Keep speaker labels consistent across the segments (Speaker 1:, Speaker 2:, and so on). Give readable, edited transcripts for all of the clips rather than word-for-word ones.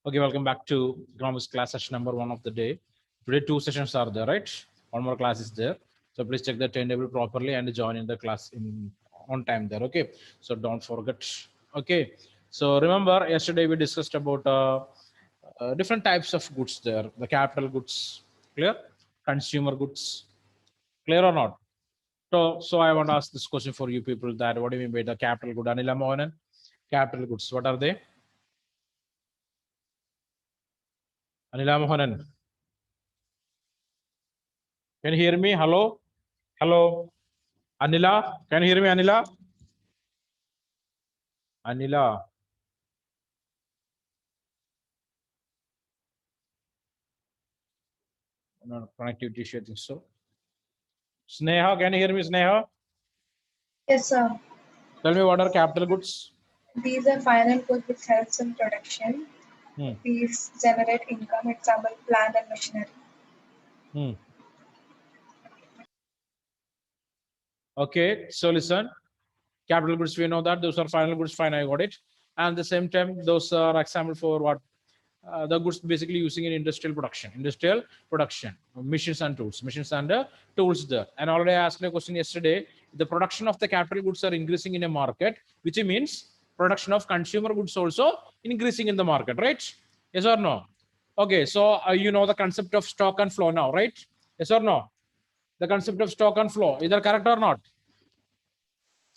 Speaker 1: Okay, welcome back to economics class session number 1 of the day. Today, 2 sessions are there, right? One more class is there. So please check the timetable properly and join in the class in on time there. Okay, so don't forget. Okay, so remember yesterday we discussed about different types of goods there. The capital goods, clear? Consumer goods, clear or not? So I want to ask this question for you people: that what do you mean by the capital good? Anila Mohanan, capital goods. What are they? Anila Mohanan. Can you hear me? Hello? Hello? Anila? Can you hear me, Anila? Anila? No, connectivity issue, I think so. Sneha, can you hear me, Sneha?
Speaker 2: Yes, sir.
Speaker 1: Tell me what are capital goods?
Speaker 2: These are final goods which helps in production.
Speaker 1: Hmm.
Speaker 2: These generate income, example, plant and machinery.
Speaker 1: Hmm. Okay, so listen. Capital goods, we know that those are final goods, fine, I got it. And at the same time, those are example for what? The goods basically using in industrial production, machines and tools there. And already I asked a question yesterday. The production of the capital goods are increasing in a market, which means production of consumer goods also increasing in the market, right? Yes or no? Okay, so you know the concept of stock and flow now, right? Yes or no? The concept of stock and flow, either correct or not?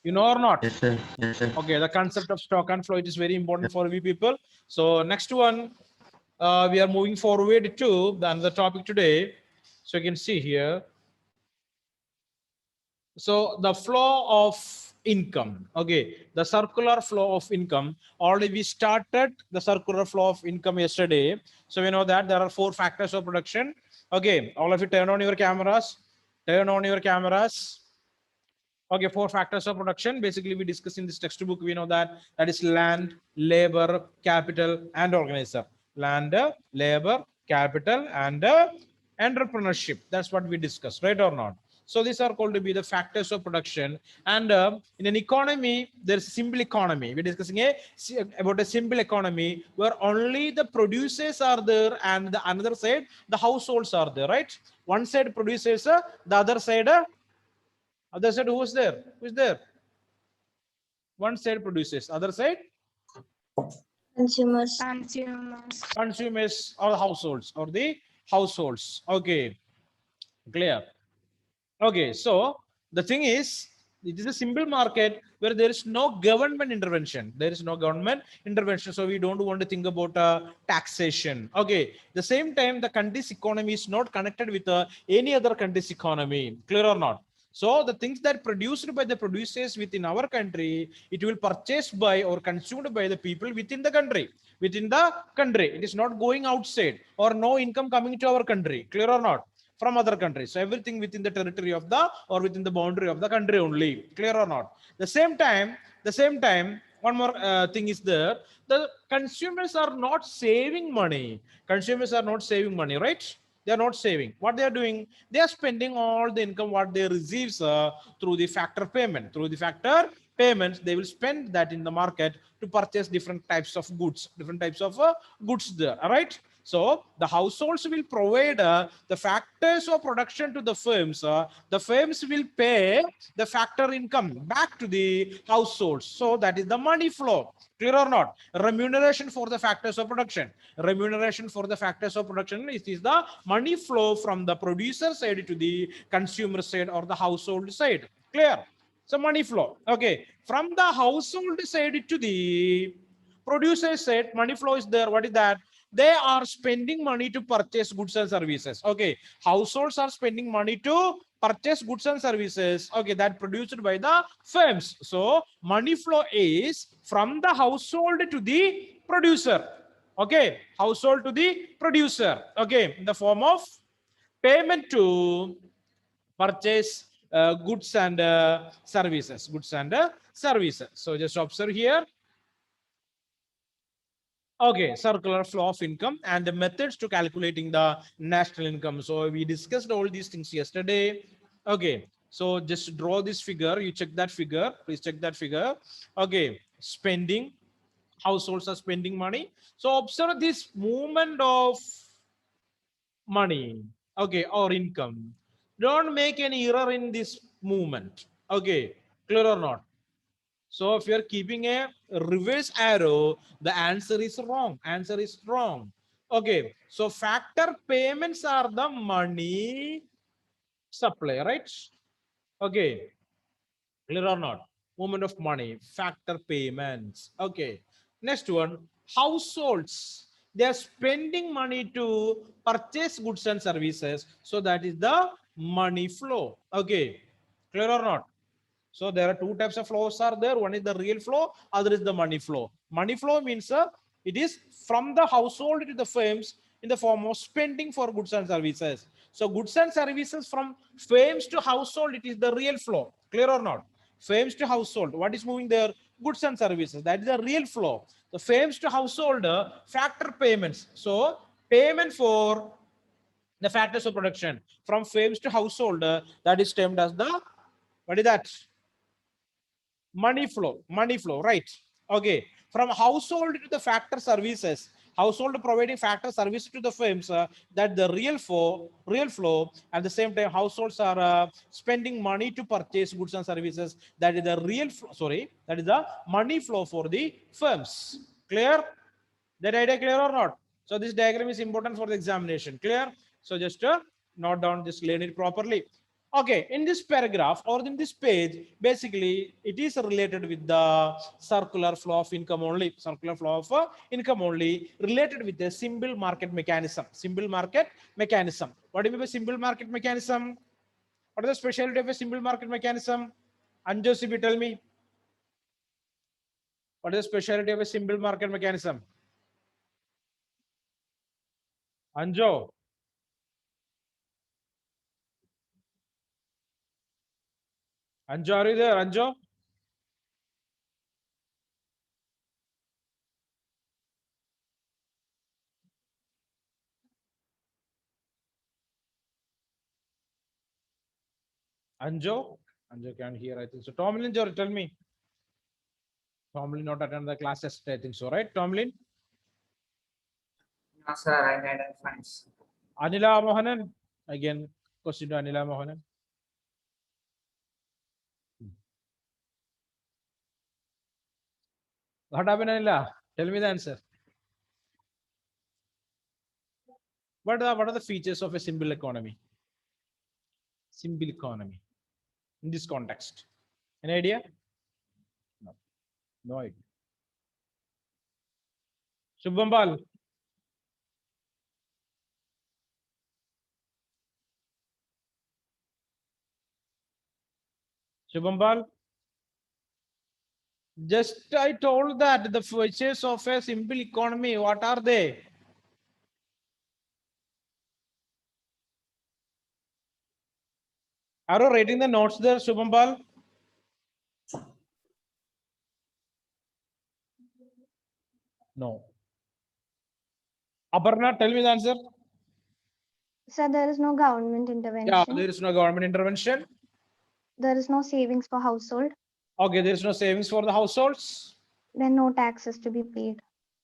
Speaker 1: You know or not?
Speaker 3: Yes, sir. Yes, sir.
Speaker 1: Okay, the concept of stock and flow, it is very important for we people. So next one, we are moving forward to the another topic today. So you can see here. So the flow of income. Okay, the circular flow of income. Already we started the circular flow of income yesterday. So we know that there are 4 factors of production. Okay, all of you turn on your cameras. Turn on your cameras. Okay, 4 factors of production. Basically, we discuss in this textbook. We know that is land, labor, capital, and organizer. Land, labor, capital, and entrepreneurship. That's what we discuss, right or not? So these are called to be the factors of production. And in an economy, there's simple economy. We're discussing about a simple economy where only the producers are there, and the another side the households are there, right? One side producers, the other side. Other side, who is there? Who is there? One side produces, other side
Speaker 4: Consumers.
Speaker 5: Consumers.
Speaker 1: consumers or the households. Okay, clear. Okay, so the thing is, it is a simple market where there is no government intervention. There is no government intervention, so we don't want to think about taxation. Okay, the same time, the country's economy is not connected with any other country's economy. Clear or not? So the things that produced by the producers within our country, it will purchased by or consumed by the people within the country. Within the country, it is not going outside or no income coming to our country. Clear or not? From other countries. So everything within the territory of the or within the boundary of the country only. Clear or not? The same time, one more thing is there. The consumers are not saving money. Consumers are not saving money, right? They are not saving. What they are doing, they are spending all the income what they receive through the factor payment. Through the factor payments, they will spend that in the market to purchase different types of goods, different types of goods there. All right. So the households will provide the factors of production to the firms. The firms will pay the factor income back to the households. So that is the money flow. Clear or not? Remuneration for the factors of production. Remuneration for the factors of production is the money flow from the producer side to the consumer side or the household side. Clear? So money flow. Okay. From the household side to the producer side, money flow is there. What is that? They are spending money to purchase goods and services. Okay, households are spending money to purchase goods and services. Okay, that produced by the firms. So money flow is from the household to the producer. Okay, household to the producer. Okay, in the form of payment to purchase goods and services. Goods and services. So just observe here. Okay, circular flow of income and the methods to calculating the national income. So we discussed all these things yesterday. Okay, so just draw this figure. You check that figure. Please check that figure. Okay, spending, Households are spending money. So observe this movement of money, okay, or income. Don't make any error in this movement. Okay, clear or not? So if you're keeping a reverse arrow, the answer is wrong. Answer is wrong. Okay, so factor payments are the money supply, right? Okay, clear or not? Movement of money, factor payments. Okay, next one, households. They are spending money to purchase goods and services. So that is the money flow. Okay, clear or not? So there are two types of flows are there. One is the real flow, other is the money flow. Money flow means it is from the household to the firms in the form of spending for goods and services. So goods and services from firms to household, it is the real flow. Clear or not? Firms to household. What is moving there? Goods and services. That is the real flow. The firms to household factor payments. So payment for the factors of production from firms to household that is termed as the, what is that? Money flow, right? Okay, from household to the factor services, household providing factor services to the firms, that the real flow. At the same time, households are spending money to purchase goods and services. That is the sorry, that is the money flow for the firms. Clear? That idea clear or not? So this diagram is important for the examination. Clear? So just note down, just learn it properly. Okay, in this paragraph or in this page, basically it is related with the circular flow of income only. Circular flow of income only related with the simple market mechanism. Simple market mechanism. What do you mean by simple market mechanism? What is the specialty of a simple market mechanism? Anjo Sibi, tell me. What is the specialty of a simple market mechanism? Anjo. Anjo, are you there? Anjo? Anjo? Anjo can't hear, I think so. Tomlin, tell me. Tomlin not attend the classes, I think so, right? Tomlin?
Speaker 3: No, sir, I had a friends.
Speaker 1: Anila Mohanan? Again, question to Anila Mohanan. What happened, Anila? Tell me the answer. What are the features of a simple economy? Simple economy in this context. Any idea? No. No idea. Shubhambal. Shubhambal. Just I told that the features of a simple economy, what are they? Are you writing the notes there, Shubhambal? No. Aparna, tell me the answer.
Speaker 4: So there is no government
Speaker 1: Yeah,
Speaker 4: intervention.
Speaker 1: there is no government intervention.
Speaker 4: There is no savings for household.
Speaker 1: Okay, there is no savings for the households.
Speaker 4: Then no taxes to be paid.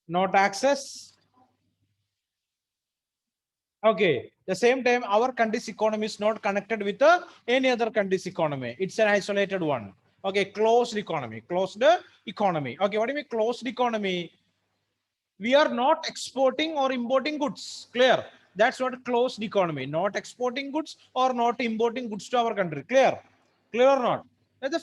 Speaker 1: No taxes. Okay, the same time, our country's economy is not connected with any other country's economy. It's an isolated one. Okay, closed economy. Closed economy. Okay, what do you mean closed economy? We are not exporting or importing goods. Clear? That's what closed economy. Not exporting goods or not importing goods to our country. Clear? Clear or not?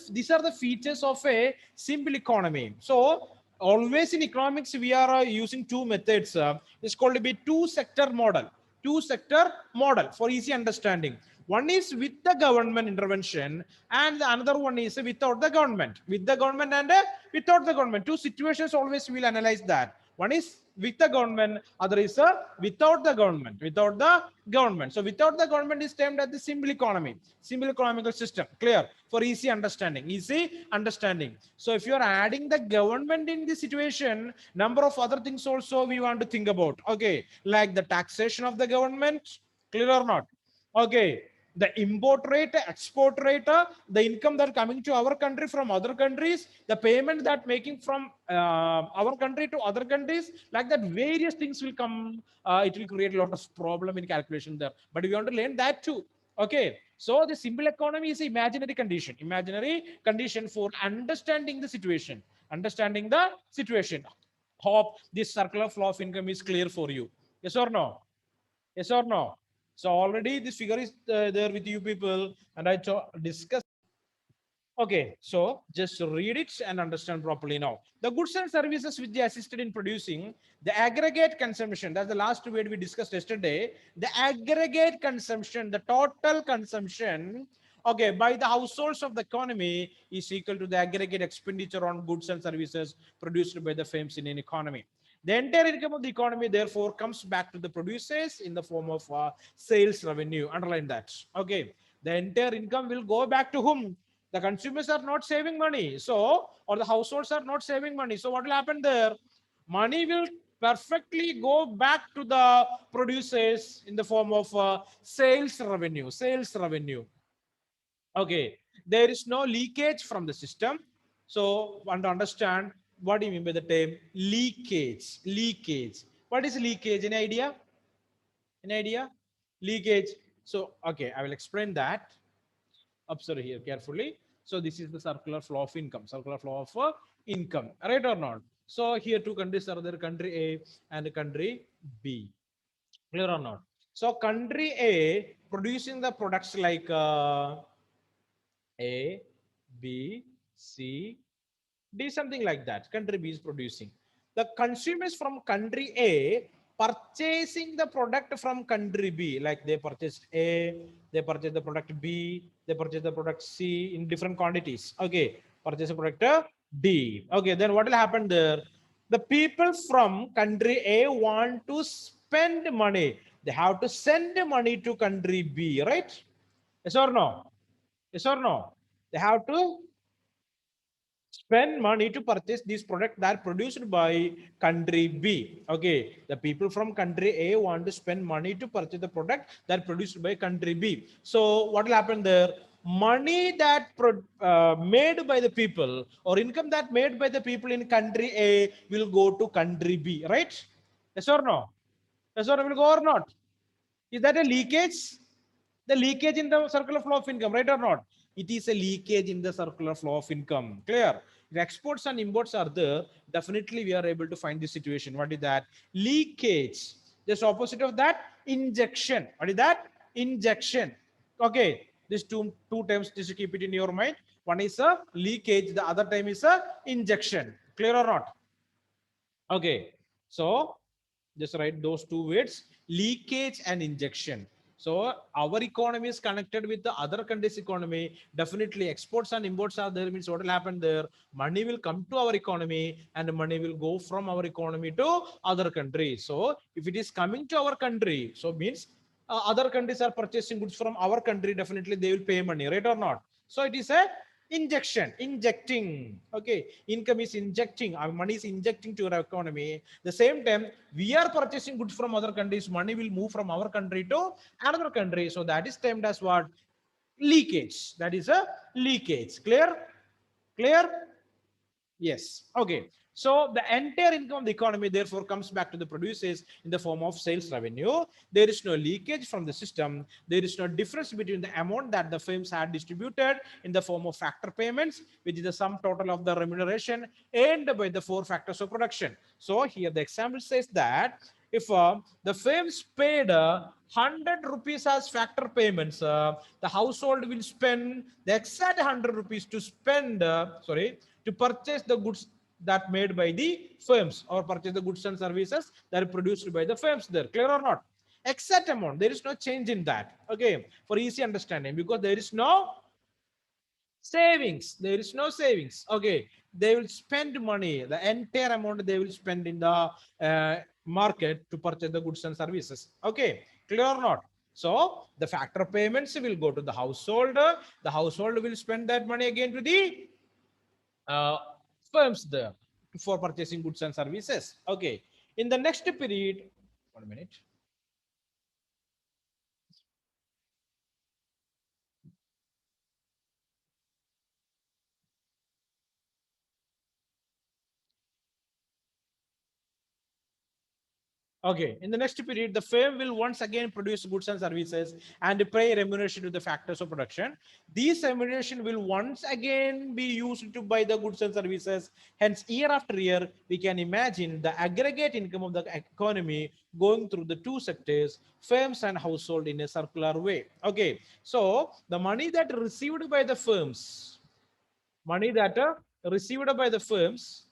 Speaker 1: These are the features of a simple economy. So always in economics, we are using two methods. It's called to be two-sector model. Two-sector model for easy understanding. One is with the government intervention, and the another one is without the government. With the government and without the government. Two situations always we'll analyze that. One is with the government, other is without the government. Without the government. So without the government is termed as the simple economy, simple economical system. Clear? For easy understanding. Easy understanding. So if you are adding the government in this situation, number of other things also we want to think about. Okay, like the taxation of the government. Clear or not? Okay, the import rate, export rate, the income that coming to our country from other countries, the payment that making from our country to other countries, like that various things will come. It will create a lot of problem in calculation there, but we want to learn that too. Okay, so the simple economy is imaginary condition for understanding the situation, hope this circular flow of income is clear for you. Yes or no? Yes or no? So already this figure is there with you people, and I discussed. Okay, so just read it and understand properly now. The goods and services which they assisted in producing, the aggregate consumption, that's the last word we discussed yesterday. The aggregate consumption, the total consumption, okay, by the households of the economy is equal to the aggregate expenditure on goods and services produced by the firms in an economy. The entire income of the economy, therefore, comes back to the producers in the form of sales revenue. Underline that. Okay, the entire income will go back to whom? The consumers are not saving money, so, or the households are not saving money, so what will happen there? Money will perfectly go back to the producers in the form of sales revenue. Okay, there is no leakage from the system. So want to understand what do you mean by the term leakage? What is leakage? Any idea? Leakage. So okay, I will explain that. Observe here carefully. So this is the circular flow of income, right or not? So here two countries are there, country A and country B. Clear or not? So country A producing the products like A, B, C, D, something like that. Country B is producing. The consumers from country A purchasing the product from country B, like they purchased A, they purchase the product B, they purchase the product C in different quantities. Okay, purchase the product D. Okay, then what will happen there? The people from country A want to spend money. They have to send money to country B, right? Yes or no? Yes or no? They have to spend money to purchase this product that produced by country B. Okay, the people from country A want to spend money to purchase the product that produced by country B. So what will happen there? Money that made by the people, or income that made by the people in country A will go to country B, right? Yes or no? Yes or no, will go or not? Is that a leakage? The leakage in the circular flow of income, right or not? It is a leakage in the circular flow of income. Clear? If exports and imports are there, definitely we are able to find this situation. What is that? Leakage. Just opposite of that, injection. What is that? Injection. Okay. These two terms, just to keep it in your mind. One is a leakage, the other time is a injection. Clear or not? Okay. So just write those two words, leakage and injection. So our economy is connected with the other country's economy. Definitely exports and imports are there, means what will happen there? Money will come to our economy and money will go from our economy to other countries. So if it is coming to our country, so means other countries are purchasing goods from our country, definitely they will pay money, right or not? So it is a injecting. Okay, income is injecting, our money is injecting to our economy. The same time we are purchasing goods from other countries, money will move from our country to another country, so that is termed as what? Leakage. That is a leakage. Clear? Yes. Okay. So the entire income of the economy therefore comes back to the producers in the form of sales revenue. There is no leakage from the system. There is no difference between the amount that the firms had distributed in the form of factor payments, which is the sum total of the remuneration earned by the four factors of production. So here the example says that if the firms paid 100 rupees as factor payments, the household will spend the exact 100 rupees to spend, to purchase the goods that made by the firms, or purchase the goods and services that are produced by the firms there. Clear or not? Exact amount. There is no change in that. Okay, for easy understanding, because there is no savings. There is no savings. Okay, they will spend money. The entire amount they will spend in the market to purchase the goods and services. Okay, clear or not? So the factor payments will go to the household. The household will spend that money again to the uh, firms there for purchasing goods and services. Okay, in the next period, 1 minute. Okay, in the next period, the firm will once again produce goods and services and pay remuneration to the factors of production. These remuneration will once again be used to buy the goods and services. Hence, year after year, we can imagine the aggregate income of the economy going through the two sectors, firms and household, in a circular way. Okay, so the money that received by the firms, money that received by the firms,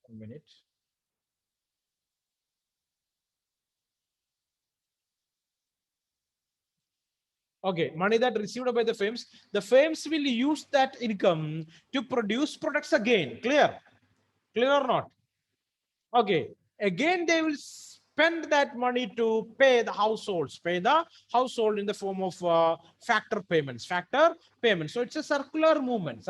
Speaker 1: 1 minute. Okay, money that received by the firms will use that income to produce products again. Clear? Clear or not? Okay, again they will spend that money to pay the households, pay the household in the form of factor payments, so it's a circular movement.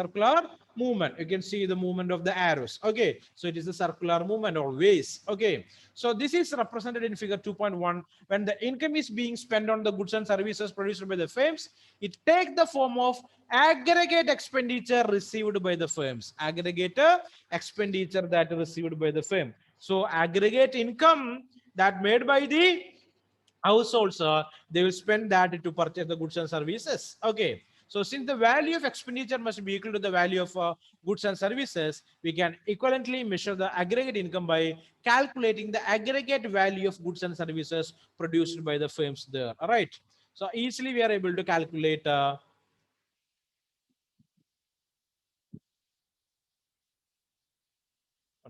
Speaker 1: You can see the movement of the arrows. Okay, so it is a circular movement always. Okay, so this is represented in figure 2.1. When the income is being spent on the goods and services produced by the firms, it takes the form of aggregate expenditure received by the firms, aggregate expenditure that received by the firm. So aggregate income that made by the households, they will spend that to purchase the goods and services. Okay, so since the value of expenditure must be equal to the value of goods and services, we can equivalently measure the aggregate income by calculating the aggregate value of goods and services produced by the firms there. All right, so easily we are able to calculate 1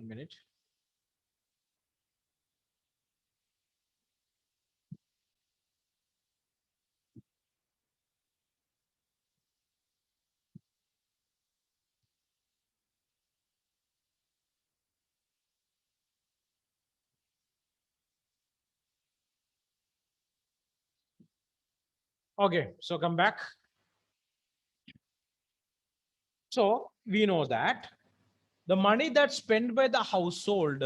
Speaker 1: minute. Okay, so come back. So we know that the money that's spent by the household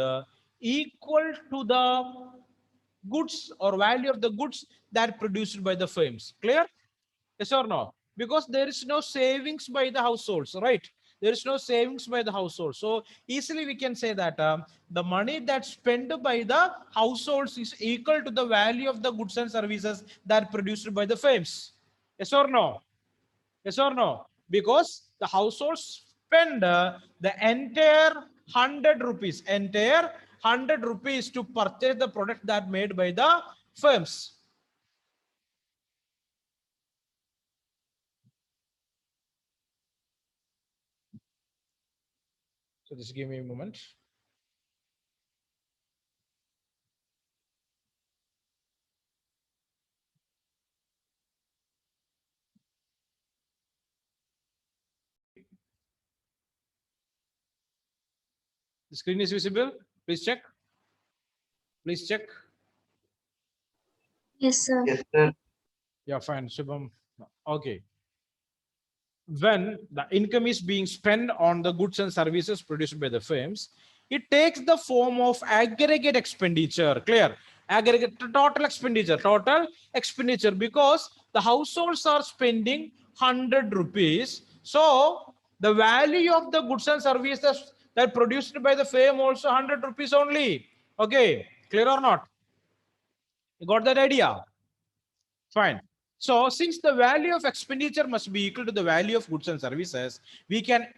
Speaker 1: equal to the goods or value of the goods that produced by the firms. Clear? Yes or no? Because there is no savings by the households, right? There is no savings by the household. So easily we can say that the money that's spent by the households is equal to the value of the goods and services that produced by the firms. Yes or no? Yes or no? Because the households spend the entire 100 rupees, to purchase the product that made by the firms. So just give me a moment. The screen is visible. Please check. Please check.
Speaker 5: Yes, sir.
Speaker 3: Yes, sir.
Speaker 1: Yeah, fine. Shubham. Okay. When the income is being spent on the goods and services produced by the firms, it takes the form of aggregate expenditure. Clear? Aggregate total expenditure, because the households are spending 100 rupees. So the value of the goods and services that produced by the firm also 100 rupees only. Okay, clear or not? You got that idea? Fine. So since the value of expenditure must be equal to the value of goods and services, we can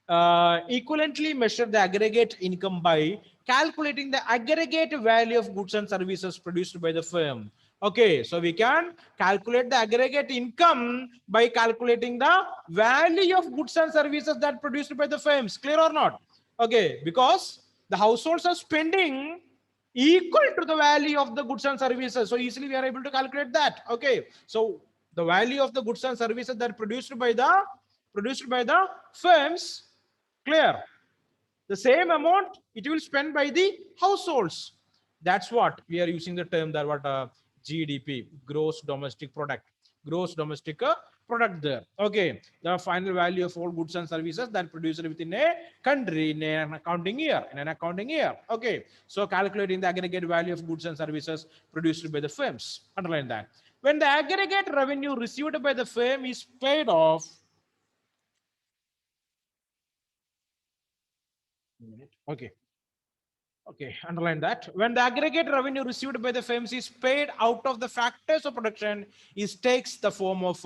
Speaker 1: equivalently measure the aggregate income by calculating the aggregate value of goods and services produced by the firm. Okay, so we can calculate the aggregate income by calculating the value of goods and services that produced by the firms. Clear or not? Okay, because the households are spending equal to the value of the goods and services. So easily we are able to calculate that. Okay. So the value of the goods and services that produced by the firms, clear. The same amount it will spend by the households. That's what we are using the term that what GDP, gross domestic product, gross domestic product there. Okay, the final value of all goods and services that produced within a country in an accounting year. Okay, so calculating the aggregate value of goods and services produced by the firms. Underline that. When the aggregate revenue received by the firm is paid off. Okay. Okay, underline that. When the aggregate revenue received by the firms is paid out of the factors of production, it takes the form of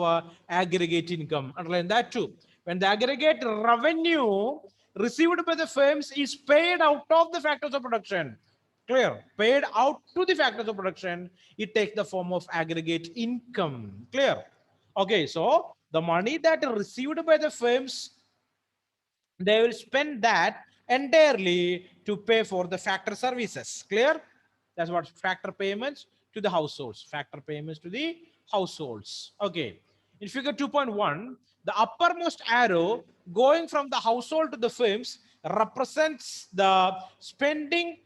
Speaker 1: aggregate income. Underline that too. When the aggregate revenue received by the firms is paid out of the factors of production, clear? Paid out to the factors of production, it takes the form of aggregate income. Clear? Okay, so the money that are received by the firms, they will spend that entirely to pay for the factor services. Clear? That's what factor payments to the households. Factor payments to the households. Okay. In figure 2.1, the uppermost arrow going from the household to the firms represents the spending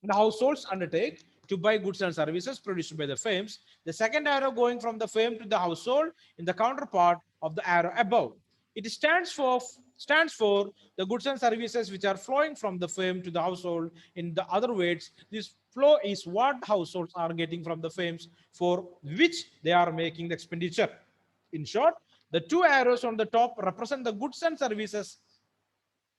Speaker 1: the households undertake to buy goods and services produced by the firms. The second arrow going from the firm to the household in the counterpart of the arrow above. It stands for the goods and services which are flowing from the firm to the household. In the other words, this flow is what households are getting from the firms for which they are making the expenditure. In short, the two arrows on the top represent the goods and services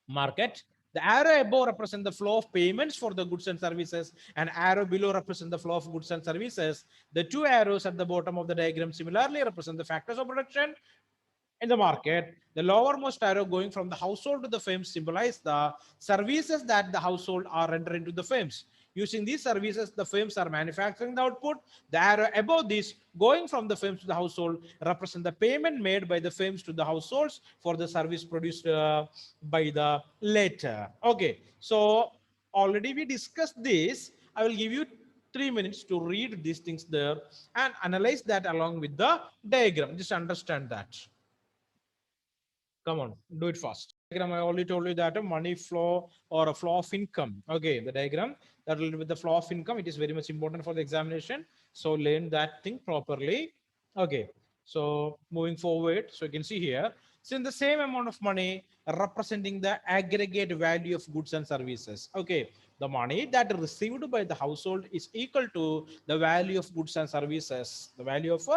Speaker 1: market. The arrow above represent the flow of payments for the goods and services, and arrow below represent the flow of goods and services. The two arrows at the bottom of the diagram similarly represent the factors of production in the market. The lowermost arrow going from the household to the firms symbolize the services that the household are rendering to the firms. Using these services, the firms are manufacturing the output. The arrow above this going from the firms to the household represent the payment made by the firms to the households for the service produced by the latter. Okay, so already we discussed this. I will give you 3 minutes to read these things there and analyze that along with the diagram. Just understand that. Come on, do it fast. Diagram, I already told you that a money flow or a flow of income. Okay, the diagram that will with the flow of income, it is very much important for the examination. So learn that thing properly. Okay, so moving forward, so you can see here, so in the same amount of money representing the aggregate value of goods and services. Okay, the money that received by the household is equal to the value of goods and services, the value of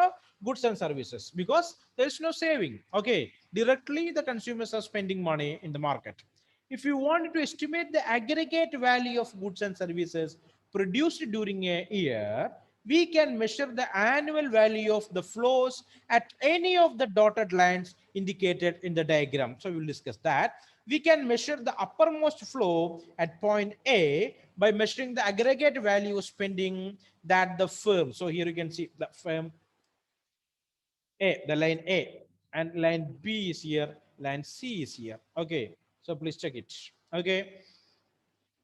Speaker 1: goods and services, because there is no saving. Okay, directly the consumers are spending money in the market. If you want to estimate the aggregate value of goods and services produced during a year, we can measure the annual value of the flows at any of the dotted lines indicated in the diagram. So we will discuss that. We can measure the uppermost flow at point A by measuring the aggregate value of spending that the firm. So here you can see the firm A, the line A, and line B is here, line C is here. Okay, so please check it. Okay,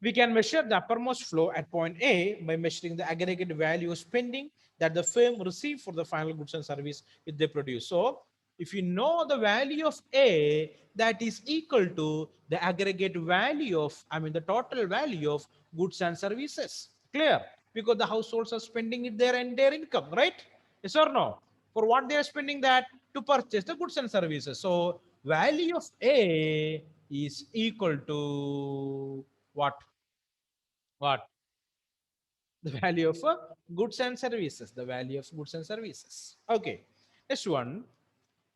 Speaker 1: we can measure the uppermost flow at point A by measuring the aggregate value of spending that the firm receive for the final goods and service which they produce. So if you know the value of A, that is equal to the aggregate value of, the total value of goods and services. Clear? Because the households are spending it their entire income, right? Yes or no? For what they are spending that? To purchase the goods and services. So value of A is equal to what? What? The value of goods and services. The value of goods and services. Okay. Next one,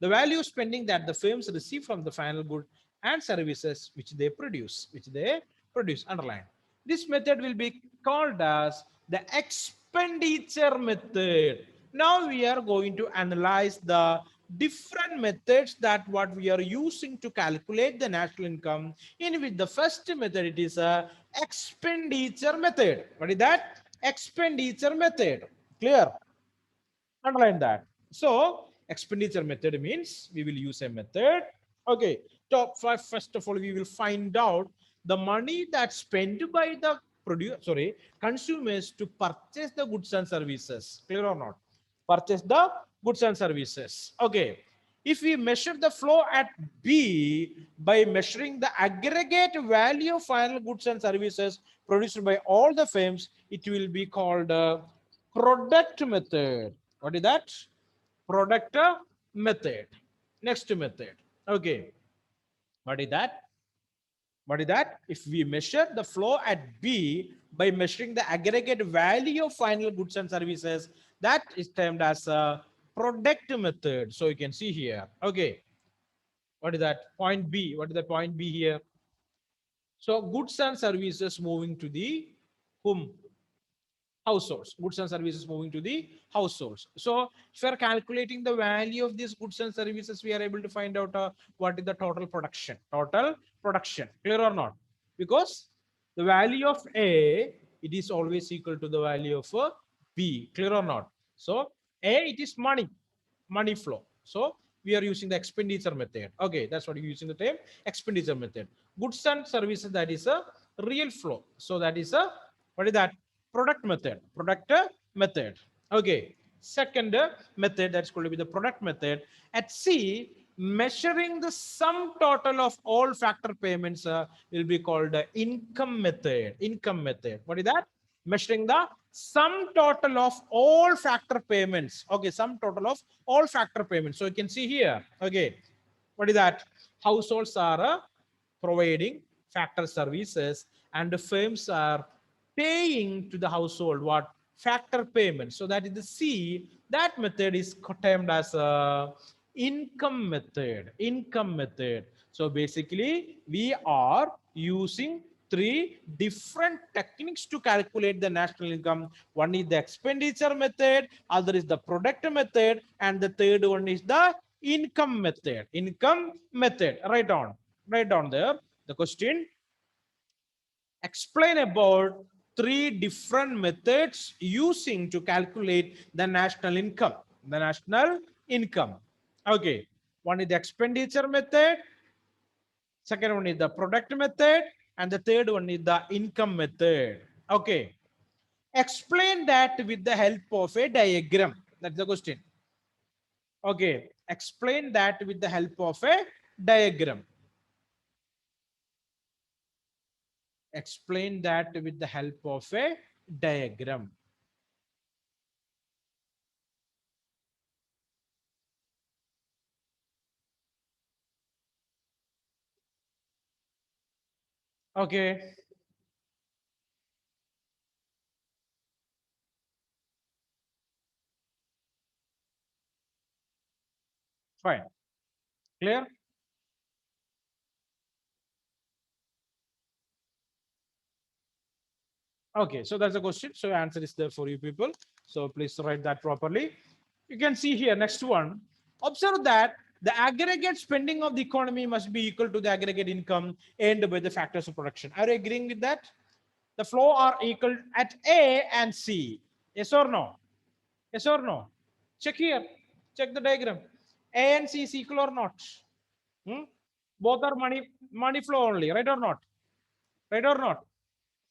Speaker 1: the value spending that the firms receive from the final good and services which they produce. Underline. This method will be called as the expenditure method. Now we are going to analyze the different methods that what we are using to calculate the national income, in which the first method, it is a expenditure method. What is that? Expenditure method. Clear? Underline that. So expenditure method means we will use a method. Okay, top five. First of all, we will find out the money that's spent by the consumers to purchase the goods and services. Clear or not? Purchase the goods and services. Okay. If we measure the flow at B by measuring the aggregate value of final goods and services produced by all the firms, it will be called product method. What is that? Product method. Next method. Okay. What is that? What is that? If we measure the flow at B by measuring the aggregate value of final goods and services, that is termed as a product method. So you can see here. Okay. What is that? Point B. What is the point B here? So goods and services moving to the whom? Households. Goods and services moving to the households. So if we are calculating the value of these goods and services, we are able to find out what is the total production. Total production. Clear or not? Because the value of A, it is always equal to the value of B. Clear or not? So A, it is money, money flow. So we are using the expenditure method. Okay, that's what you're using the term expenditure method. Goods and services, that is a real flow. So that is a, what is that? Product method. Product method. Okay. Second method, that's going to be the product method. At C, measuring the sum total of all factor payments will be called the income method. Income method. What is that? Measuring the sum total of all factor payments. Okay, sum total of all factor payments. So you can see here. Okay, what is that? Households are providing factor services, and the firms are paying to the household what? Factor payment. So that is the C. That method is termed as a income method. Income method. So basically, we are using three different techniques to calculate the national income. One is the expenditure method, other is the product method, and the third one is the income method. Income method. Write down there the question. Explain about three different methods using to calculate the national income. The national income. Okay. One is the expenditure method. Second one is the product method. And the third one is the income method. Okay. Explain that with the help of a diagram. That's the question. Okay. Explain that with the help of a diagram. Explain that with the help of a diagram. Okay. Fine. Clear? Okay, so that's the question. So answer is there for you people. So please write that properly. You can see here, next one. Observe that the aggregate spending of the economy must be equal to the aggregate income earned by the factors of production. Are you agreeing with that? The flow are equal at A and C. Yes or no? Yes or no? Check here. Check the diagram. A and C is equal or not? Hmm? Both are money flow only, right or not? Right or not?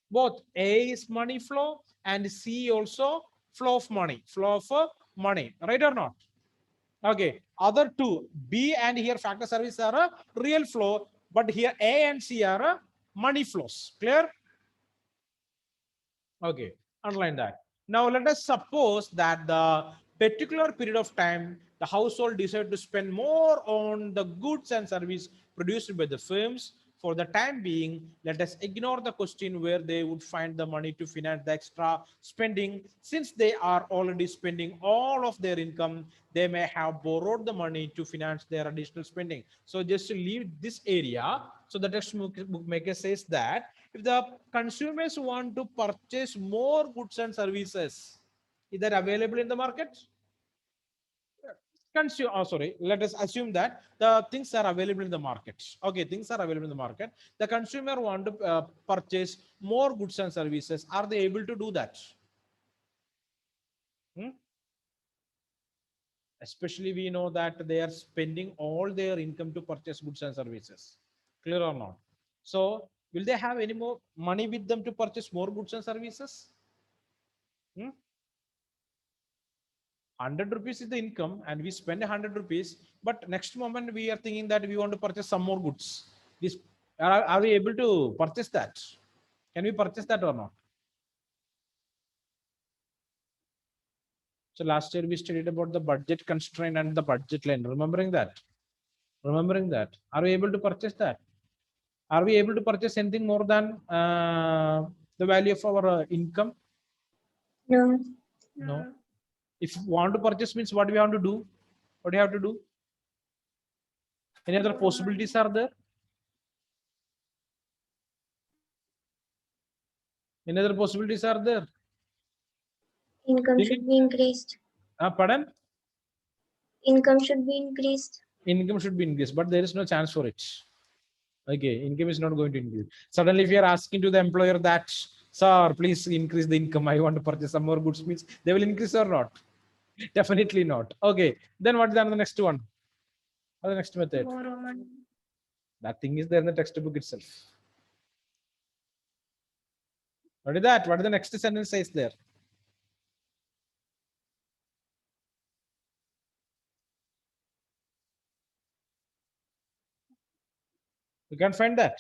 Speaker 1: Both A is money flow and C also flow of money, right or not? Okay. Other two, B and here factor service are a real flow, but here A and C are a money flows. Clear? Okay, underline that. Now let us suppose that the particular period of time the household decided to spend more on the goods and service produced by the firms. For the time being, let us ignore the question where they would find the money to finance the extra spending. Since they are already spending all of their income, they may have borrowed the money to finance their additional spending. So just to leave this area, so the text bookmaker says that if the consumers want to purchase more goods and services, is that available in the market? Sorry, let us assume that the things are available in the market. Okay, things are available in the market. The consumer want to purchase more goods and services. Are they able to do that? Hmm? Especially we know that they are spending all their income to purchase goods and services. Clear or not? So will they have any more money with them to purchase more goods and services? Hmm? 100 rupees is the income and we spend 100 rupees, but next moment we are thinking that we want to purchase some more goods. This, are we able to purchase that? Can we purchase that or not? So last year we studied about the budget constraint and the budget line. Remembering that? Remembering that? Are we able to purchase that? Are we able to purchase anything more than the value of our income?
Speaker 2: No.
Speaker 1: No. If you want to purchase means what do we have to do? What do you have to do? Any other possibilities are there? Any other possibilities are there?
Speaker 2: Income
Speaker 1: Think
Speaker 2: should be increased.
Speaker 1: pardon?
Speaker 2: Income should be increased.
Speaker 1: Income should be increased, but there is no chance for it. Okay, income is not going to increase. Suddenly, if you are asking to the employer that, sir, please increase the income, I want to purchase some more goods, means they will increase or not? Definitely not. Okay, then what is the next one? What is the next method?
Speaker 2: Borrow money.
Speaker 1: That thing is there in the textbook itself. What is that? What is the next sentence says there? You can't find that.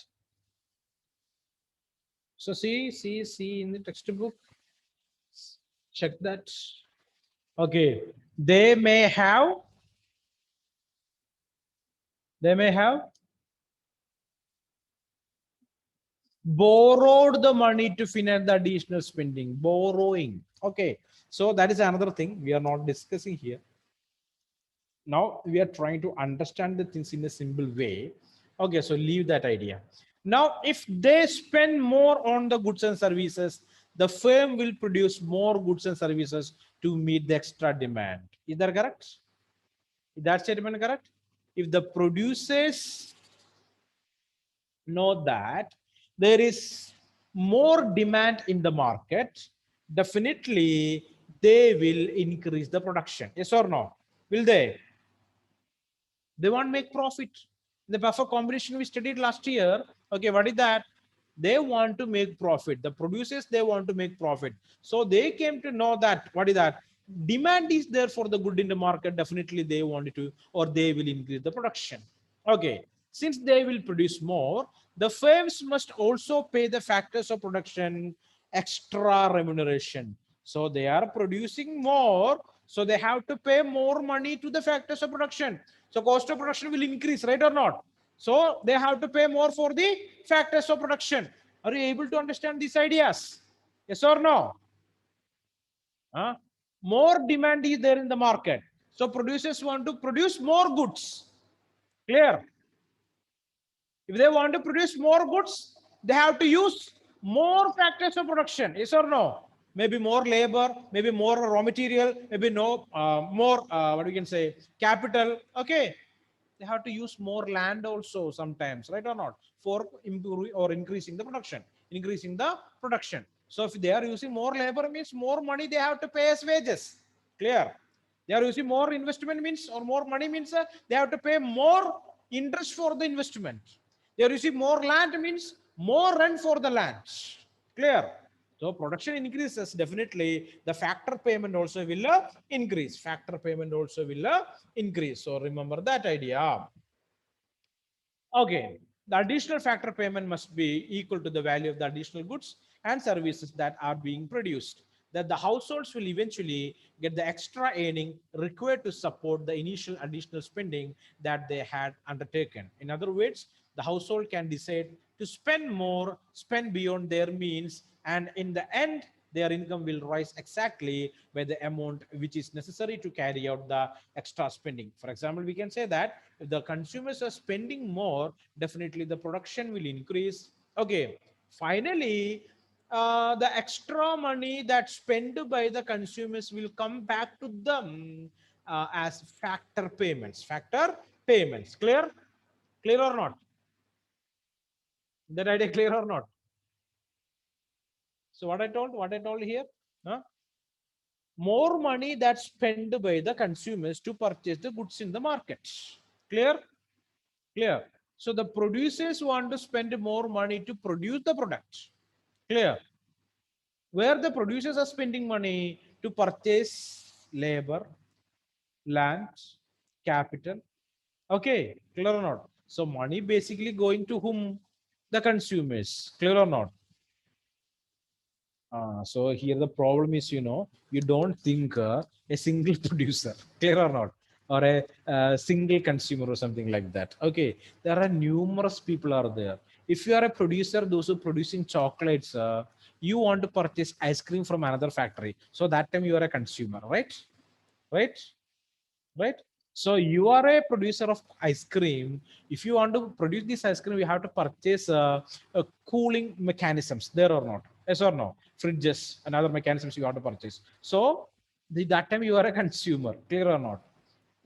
Speaker 1: So see in the textbook. Check that. Okay, they may have borrowed the money to finance the additional spending. Borrowing. Okay, so that is another thing we are not discussing here. Now we are trying to understand the things in a simple way. Okay, so leave that idea. Now, if they spend more on the goods and services, the firm will produce more goods and services to meet the extra demand. Is that correct? Is that statement correct? If the producers know that there is more demand in the market, definitely they will increase the production. Yes or no? Will they? They want to make profit. The buffer combination we studied last year. Okay, what is that? They want to make profit. The producers, they want to make profit. So they came to know that, what is that? Demand is there for the good in the market. Definitely they want to, or they will increase the production. Okay, since they will produce more, the firms must also pay the factors of production extra remuneration. So they are producing more, so they have to pay more money to the factors of production. So cost of production will increase, right or not? So they have to pay more for the factors of production. Are you able to understand these ideas? Yes or no? Huh? More demand is there in the market. So producers want to produce more goods. Clear? If they want to produce more goods, they have to use more factors of production. Yes or no? Maybe more labor, maybe more raw material, maybe no more what we can say capital. Okay, they have to use more land also sometimes, right or not, for improving or increasing the production, so if they are using more labor, means more money they have to pay as wages. Clear? They are using more investment, means, or more money, means they have to pay more interest for the investment. They are using more land, means more rent for the land. Clear? So production increases, definitely the factor payment also will increase. So remember that idea. Okay, the additional factor payment must be equal to the value of the additional goods and services that are being produced. That the households will eventually get the extra earning required to support the initial additional spending that they had undertaken. In other words, the household can decide to spend more, spend beyond their means, and in the end, their income will rise exactly by the amount which is necessary to carry out the extra spending. For example, we can say that if the consumers are spending more, definitely the production will increase. Okay, finally, the extra money that's spent by the consumers will come back to them as factor payments. Clear? Clear or not? That idea clear or not? So what I told here, huh? More money that's spent by the consumers to purchase the goods in the market. Clear? Clear. So the producers want to spend more money to produce the product. Clear? Where the producers are spending money to purchase labor, land, capital. Okay, clear or not? So money basically going to whom? The consumers. Clear or not? So here the problem is, you don't think a single producer, clear or not, or a single consumer or something like that. Okay, there are numerous people are there. If you are a producer, those who are producing chocolates, you want to purchase ice cream from another factory. So that time you are a consumer, right? Right? Right? So you are a producer of ice cream. If you want to produce this ice cream, you have to purchase cooling mechanisms, there or not? Yes or no? Fridges and other mechanisms you have to purchase. So that time you are a consumer, clear or not?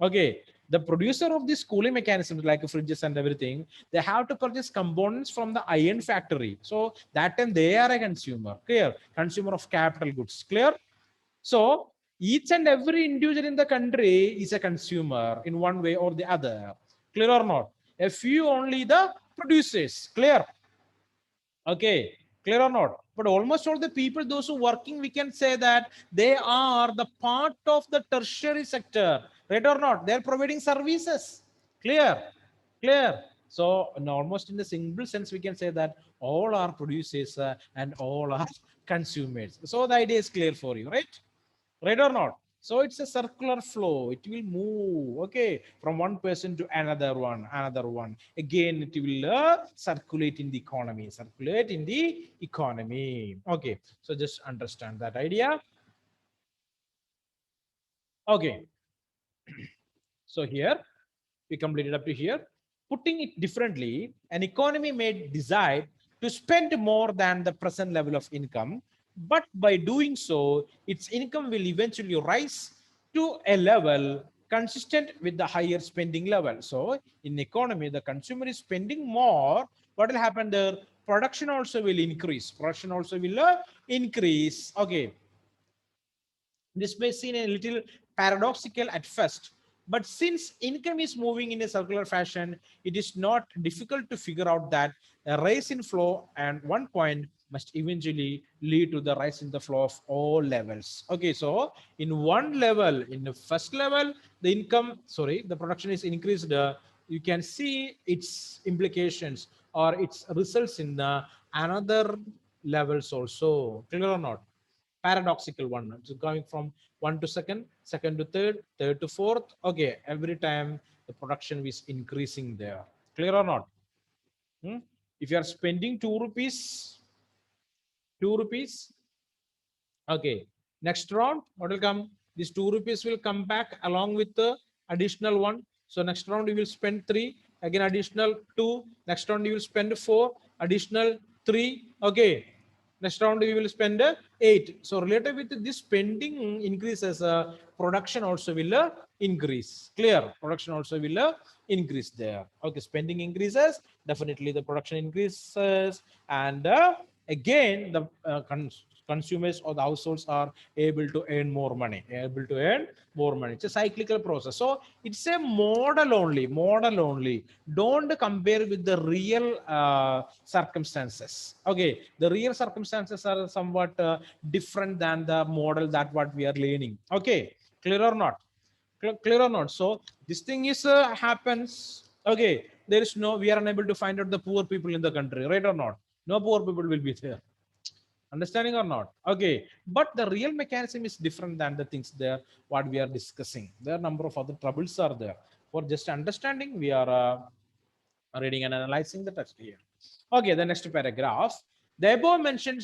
Speaker 1: Okay, the producer of these cooling mechanisms like fridges and everything, they have to purchase components from the iron factory. So that time they are a consumer, clear? Consumer of capital goods, clear? So each and every individual in the country is a consumer in one way or the other, clear or not? A few only the producers, clear? Okay, clear or not? But almost all the people, those who working, we can say that they are the part of the tertiary sector, right or not? They're providing services. Clear, clear. So almost in the simple sense, we can say that all are producers and all are consumers. So the idea is clear for you, right? Right or not? So it's a circular flow. It will move, okay, from one person to another one, another one. Again, it will circulate in the economy, circulate in the economy. Okay, so just understand that idea. Okay, so here we completed up to here. Putting it differently, an economy may decide to spend more than the present level of income, but by doing so, its income will eventually rise to a level consistent with the higher spending level. So in economy, the consumer is spending more. What will happen there? Production also will increase. Production also will increase. Okay, this may seem a little paradoxical at first, but since income is moving in a circular fashion, it is not difficult to figure out that a rise in flow and one point must eventually lead to the rise in the flow of all levels. Okay, so in one level, in the first level, the income, sorry, the production is increased. You can see its implications or its results in the another levels also. Clear or not? Paradoxical one. It's going from one to second, second to third, third to fourth. Okay, every time the production is increasing there. Clear or not? Hmm? If you are spending 2 rupees, 2 rupees. Okay, next round, what will come? These 2 rupees will come back along with the additional one. So next round you will spend three, again additional two. Next round you will spend four, additional three. Okay, next round we will spend eight. So related with this spending increases, production also will increase. Clear? Production also will increase there. Okay, spending increases, definitely the production increases, and again the consumers or the households are able to earn more money, able to earn more money. It's a cyclical process. So it's a model only, model only. Don't compare with the real circumstances. Okay, the real circumstances are somewhat different than the model that what we are learning. Okay, clear or not? Clear or not? So this thing is happens. Okay, there is no, we are unable to find out the poor people in the country, right or not? No poor people will be there. Understanding or not? Okay, but the real mechanism is different than the things there what we are discussing. There are number of other troubles are there. For just understanding, we are reading and analyzing the text here. Okay, the next paragraph. The above mentioned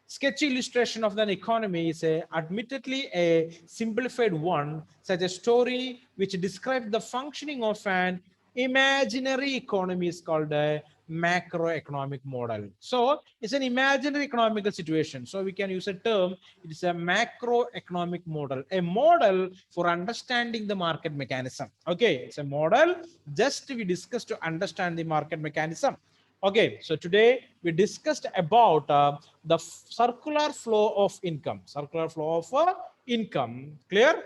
Speaker 1: sketchy illustration of an economy is admittedly a simplified one, such a story which describes the functioning of an imaginary economy is called a macroeconomic model. So it's an imaginary economical situation. So we can use a term, it is a macroeconomic model, a model for understanding the market mechanism. Okay, it's a model just we discussed to understand the market mechanism. Okay, so today we discussed about the circular flow of income, circular flow of income. Clear?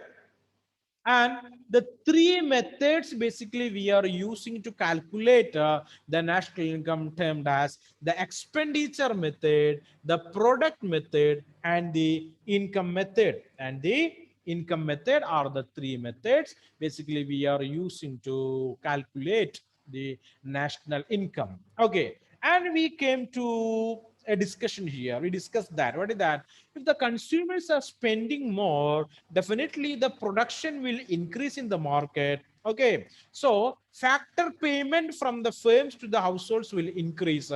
Speaker 1: And the three methods basically we are using to calculate the national income termed as the expenditure method, the product method, and the income method. And the income method are the three methods basically we are using to calculate the national income. Okay, and we came to a discussion here. We discussed that. What is that? If the consumers are spending more, definitely the production will increase in the market. Okay, so factor payment from the firms to the households will increase.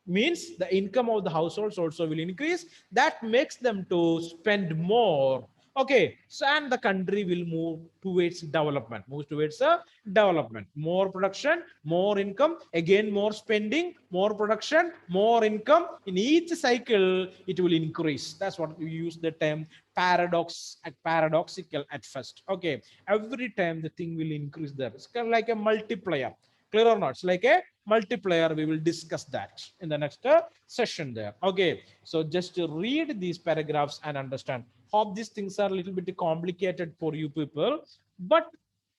Speaker 1: Means the income of the households also will increase. That makes them to spend more. Okay, so and the country will move towards development, moves towards development. More production, more income, again more spending, more production, more income. In each cycle, it will increase. That's what we use the term paradoxical at first. Okay, every time the thing will increase there. It's kind of like a multiplier. Clear or not? It's like a multiplier. We will discuss that in the next session there. Okay, so just to read these paragraphs and understand. Hope these things are a little bit complicated for you people, but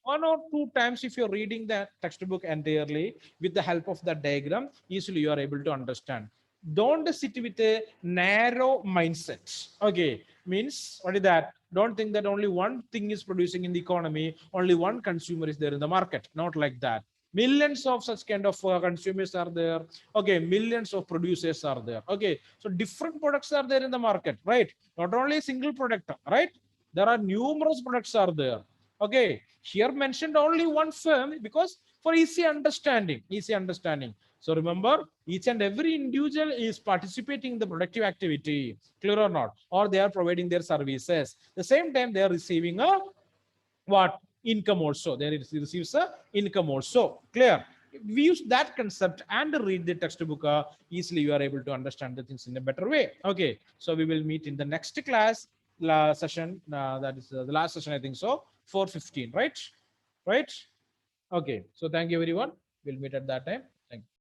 Speaker 1: one or two times if you're reading the textbook entirely with the help of the diagram, easily you are able to understand. Don't sit with a narrow mindset. Okay, means what is that? Don't think that only one thing is producing in the economy, only one consumer is there in the market. Not like that. Millions of such kind of consumers are there. Okay, millions of producers are there. Okay, so different products are there in the market, right? Not only a single product, right? There are numerous products are there. Okay, here mentioned only one firm because for easy understanding, easy understanding. So remember, each and every individual is participating in the productive activity, clear or not, or they are providing their services. The same time they are receiving a what income also. There it receives a income also. Clear? We use that concept and read the textbook easily. You are able to understand the things in a better way. Okay, so we will meet in the next class session. That is the last session, I think so. 4:15, right? Right? Okay. So thank you, everyone. We'll meet at that time. Thank you.